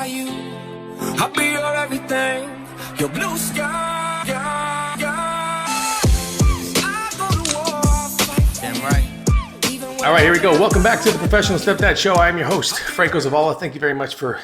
by you. I'll be your everything, your blue sky. I go to war, fight. Damn right. All right, here we go. Welcome back to the Professional Stepdad Show. I'm your host, Franco Zavala. Thank you very much for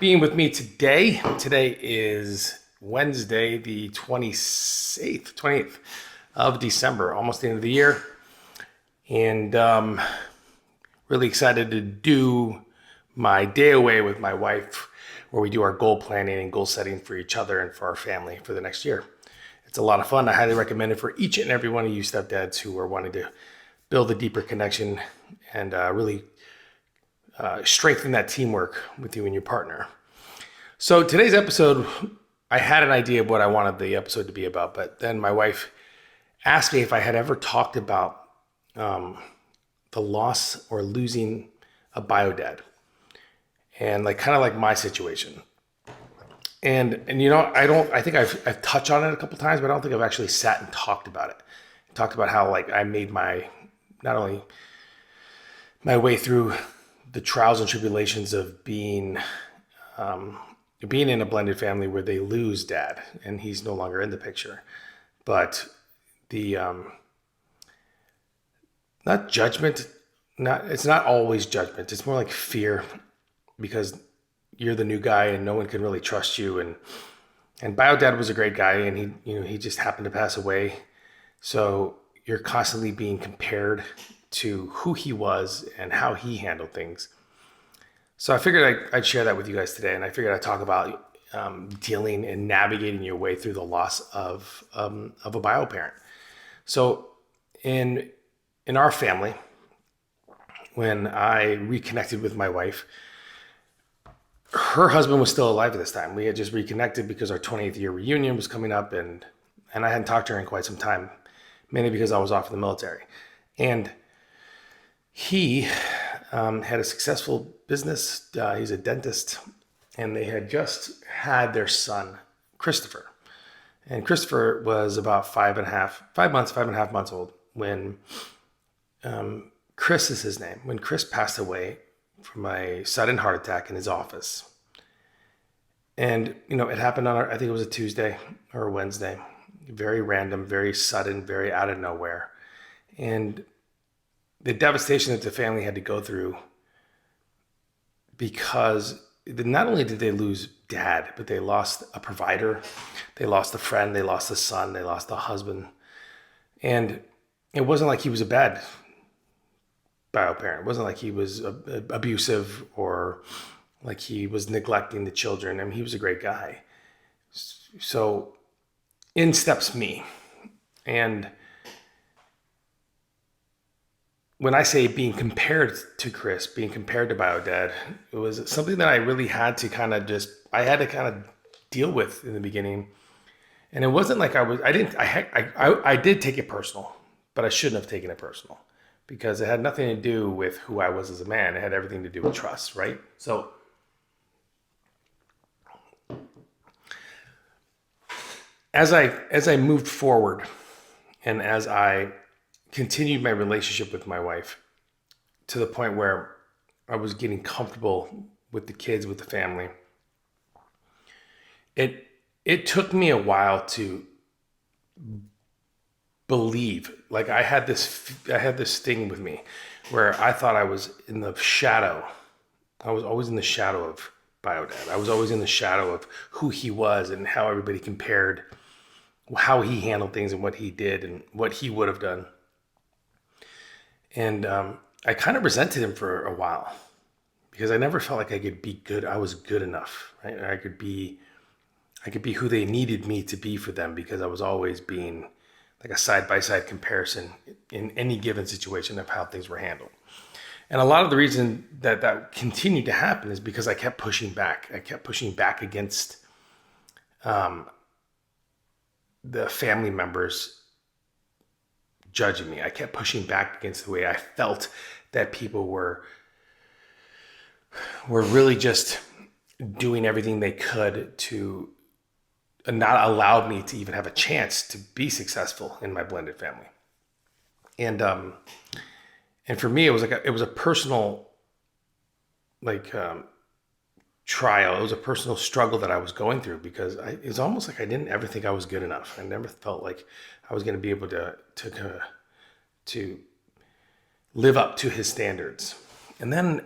being with me today. Today is Wednesday, the 28th of December, almost the end of the year. And really excited to do my day away with my wife, where we do our goal planning and goal setting for each other and for our family for the next year. It's a lot of fun. I highly recommend it for each and every one of you stepdads who are wanting to build a deeper connection and really strengthen that teamwork with you and your partner. So today's episode, I had an idea of what I wanted the episode to be about, but then my wife asked me if I had ever talked about the loss or losing a bio dad, and kind of my situation. And you know, I think I've touched on it a couple times, but I don't think I've actually sat and talked about it. Talked about how I made not only my way through the trials and tribulations of being in a blended family where they lose dad and he's no longer in the picture, but the not judgment, it's not always judgment. It's more like fear, because you're the new guy and no one can really trust you. And bio dad was a great guy, and he just happened to pass away. So you're constantly being compared to who he was and how he handled things. So I figured I'd share that with you guys today, and I figured I'd talk about dealing and navigating your way through the loss of a bio parent. So in our family, when I reconnected with my wife, her husband was still alive at this time. We had just reconnected because our 20th year reunion was coming up, and I hadn't talked to her in quite some time, mainly because I was off in the military. And he had a successful business. He's a dentist, and they had just had their son, Christopher. And Christopher was about 5.5 months old when Chris is his name. When Chris passed away from a sudden heart attack in his office. And, it happened on, I think it was a Tuesday or a Wednesday. Very random, very sudden, very out of nowhere. And the devastation that the family had to go through, because not only did they lose dad, but they lost a provider, they lost a friend, they lost a son, they lost a husband. And it wasn't like he was a bad bio parent. It wasn't like he was abusive or like he was neglecting the children. I mean, he was a great guy. So in steps me. And when I say being compared to Chris, being compared to bio dad, it was something that I really had to kind of deal with in the beginning. And it wasn't like I did take it personal, but I shouldn't have taken it personal, because it had nothing to do with who I was as a man. It had everything to do with trust, right? So as I moved forward and as I continued my relationship with my wife to the point where I was getting comfortable with the kids, with the family, it took me a while to believe. I had this thing with me where I thought I was in the shadow. I was always in the shadow of bio dad. I was always in the shadow of who he was and how everybody compared how he handled things and what he did and what he would have done. And I kind of resented him for a while, because I never felt like I could be good. I was good enough, right? I could be who they needed me to be for them, because I was always being like a side-by-side comparison in any given situation of how things were handled. And a lot of the reason that continued to happen is because I kept pushing back. I kept pushing back against the family members judging me. I kept pushing back against the way I felt that people were really just doing everything they could to not allow me to even have a chance to be successful in my blended family. And for me, it was a personal trial. It was a personal struggle that I was going through because it was almost like I didn't ever think I was good enough. I never felt like I was going to be able to live up to his standards. And then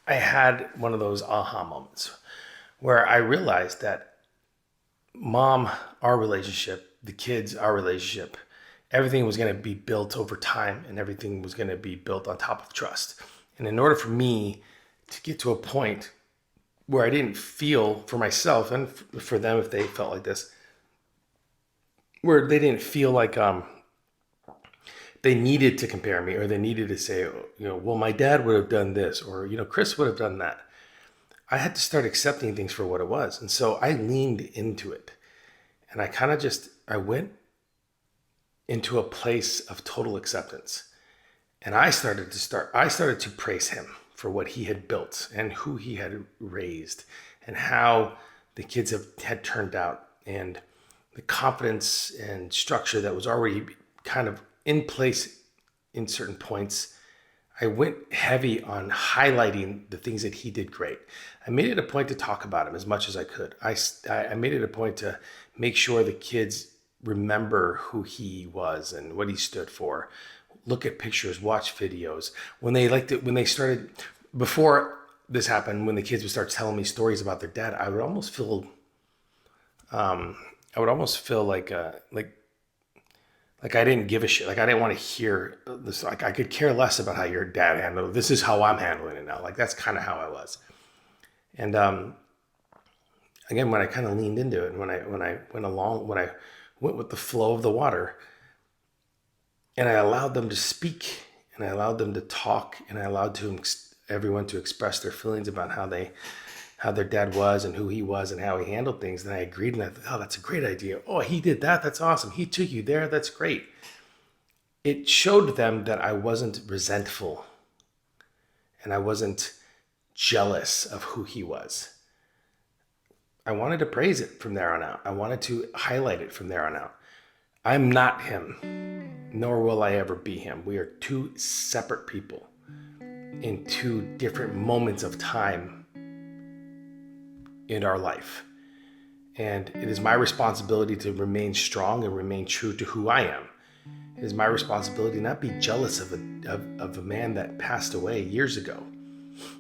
I had one of those aha moments where I realized that mom, our relationship, the kids, our relationship, everything was going to be built over time and everything was going to be built on top of trust. And in order for me to get to a point where I didn't feel for myself and for them, if they felt like this, where they didn't feel like they needed to compare me or they needed to say, well, my dad would have done this or, Chris would have done that. I had to start accepting things for what it was. And so I leaned into it and I went into a place of total acceptance. And I started to praise him for what he had built and who he had raised and how the kids had turned out and the confidence and structure that was already kind of in place in certain points. I went heavy on highlighting the things that he did great. I made it a point to talk about him as much as I could. I made it a point to make sure the kids remember who he was and what he stood for. Look at pictures, watch videos. Before this happened, when the kids would start telling me stories about their dad, I would almost feel like I didn't give a shit. Like I didn't want to hear this. Like I could care less about how your dad handled it. This is how I'm handling it now. Like that's kind of how I was. And again, when I kind of leaned into it, and when I went with the flow of the water, and I allowed them to speak, and I allowed them to talk, and I allowed everyone to express their feelings about how their dad was and who he was and how he handled things. Then I agreed and I thought, oh, that's a great idea. Oh, he did that. That's awesome. He took you there. That's great. It showed them that I wasn't resentful and I wasn't jealous of who he was. I wanted to praise it from there on out. I wanted to highlight it from there on out. I'm not him, nor will I ever be him. We are two separate people in two different moments of time in our life. And it is my responsibility to remain strong and remain true to who I am. It is my responsibility not be jealous of a man that passed away years ago,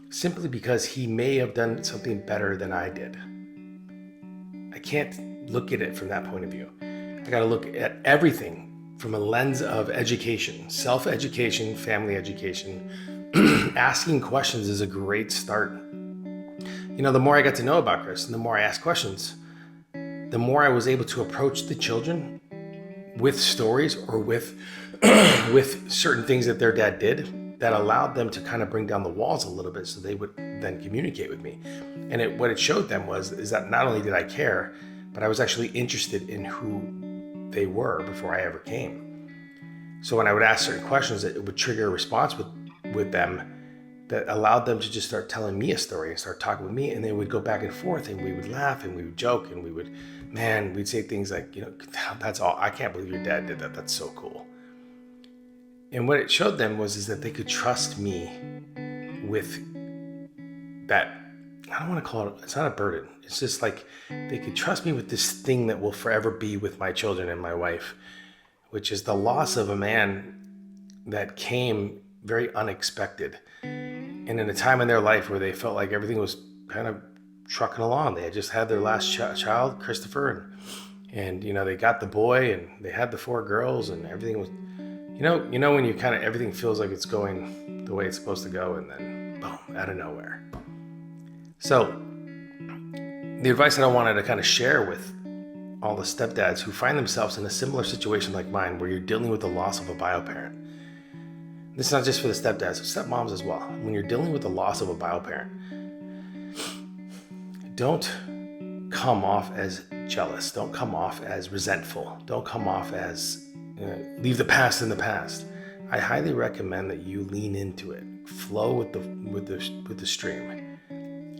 simply because he may have done something better than I did. I can't look at it from that point of view. I got to look at everything from a lens of education, self-education, family education. Asking questions is a great start. The more I got to know about Chris and the more I asked questions, the more I was able to approach the children with stories or with certain things that their dad did that allowed them to kind of bring down the walls a little bit so they would then communicate with me. And what it showed them is that not only did I care, but I was actually interested in who they were before I ever came. So when I would ask certain questions, it would trigger a response with them that allowed them to just start telling me a story and start talking with me. And they would go back and forth and we would laugh and we would joke and we'd say things like, that's all. I can't believe your dad did that. That's so cool. And what it showed them is that they could trust me with that. I don't want to call it, it's not a burden. It's just like they could trust me with this thing that will forever be with my children and my wife, which is the loss of a man that came very unexpected. And in a time in their life where they felt like everything was kind of trucking along. They had just had their last child, Christopher, and they got the boy and they had the 4 girls and everything was, when you kind of, everything feels like it's going the way it's supposed to go and then boom, out of nowhere. So the advice that I wanted to kind of share with all the stepdads who find themselves in a similar situation like mine, where you're dealing with the loss of a bio parent. This is not just for the stepdads, stepmoms as well. When you're dealing with the loss of a bio parent, don't come off as jealous. Don't come off as resentful. Don't come off as leave the past in the past. I highly recommend that you lean into it. Flow with the stream.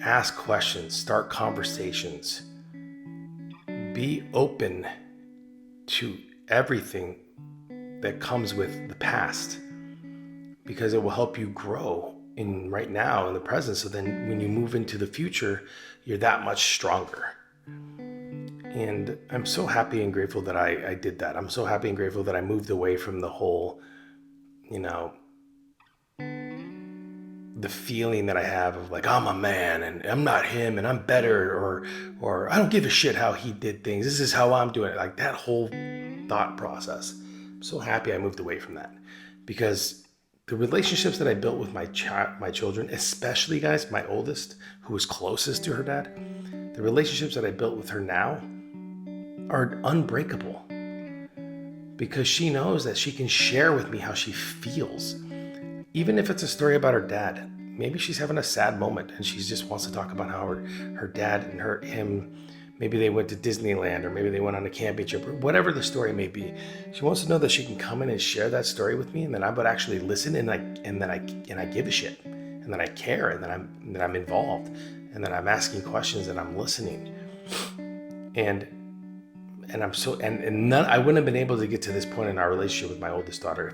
Ask questions. Start conversations. Be open to everything that comes with the past, because it will help you grow in right now in the present. So then when you move into the future, you're that much stronger. And I'm so happy and grateful that I did that. I'm so happy and grateful that I moved away from the whole, the feeling that I have of like, I'm a man and I'm not him and I'm better, or I don't give a shit how he did things. This is how I'm doing it. Like that whole thought process. I'm so happy I moved away from that, because the relationships that I built with my children, especially guys, my oldest, who was closest to her dad, the relationships that I built with her now are unbreakable, because she knows that she can share with me how she feels. Even if it's a story about her dad, maybe she's having a sad moment and she just wants to talk about how her dad and him, maybe they went to Disneyland, or maybe they went on a camping trip, or whatever the story may be. She wants to know that she can come in and share that story with me, and then I would actually listen, and I give a shit, and then I care, and then I'm involved, and then I'm asking questions, and I'm listening. And I'm so I wouldn't have been able to get to this point in our relationship with my oldest daughter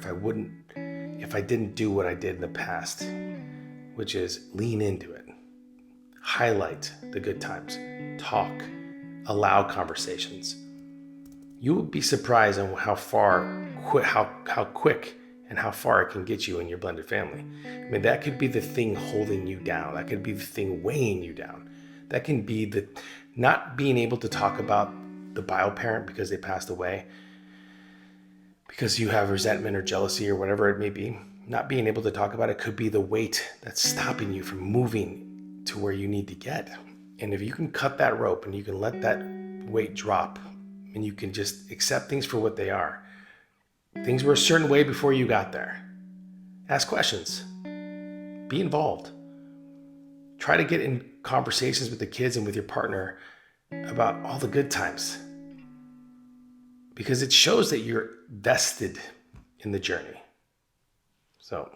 if I didn't do what I did in the past, which is lean into it, highlight the good times, talk, allow conversations. You would be surprised on how quick and how far it can get you in your blended family. I mean, that could be the thing holding you down. That could be the thing weighing you down. That can be the not being able to talk about the bio parent because they passed away, because you have resentment or jealousy or whatever it may be. Not being able to talk about it could be the weight that's stopping you from moving to where you need to get. And if you can cut that rope and you can let that weight drop, and you can just accept things for what they are. Things were a certain way before you got there. Ask questions. Be involved. Try to get in conversations with the kids and with your partner about all the good times, because it shows that you're vested in the journey. So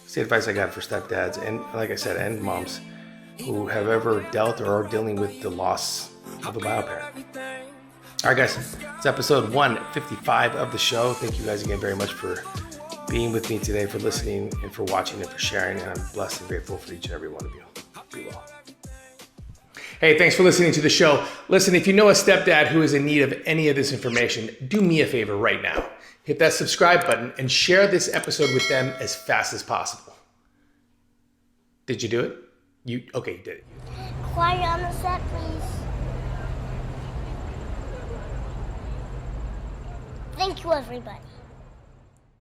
it's the advice I got for stepdads, and like I said, and moms who have ever dealt or are dealing with the loss of a bio parent. All right, guys, it's episode 155 of the show. Thank you guys again very much for being with me today, for listening and for watching and for sharing. And I'm blessed and grateful for each and every one of you. Be well. Hey, thanks for listening to the show. Listen, if you know a stepdad who is in need of any of this information, do me a favor right now. Hit that subscribe button and share this episode with them as fast as possible. Did you do it? Okay, you did it. Quiet on the set, please. Thank you, everybody.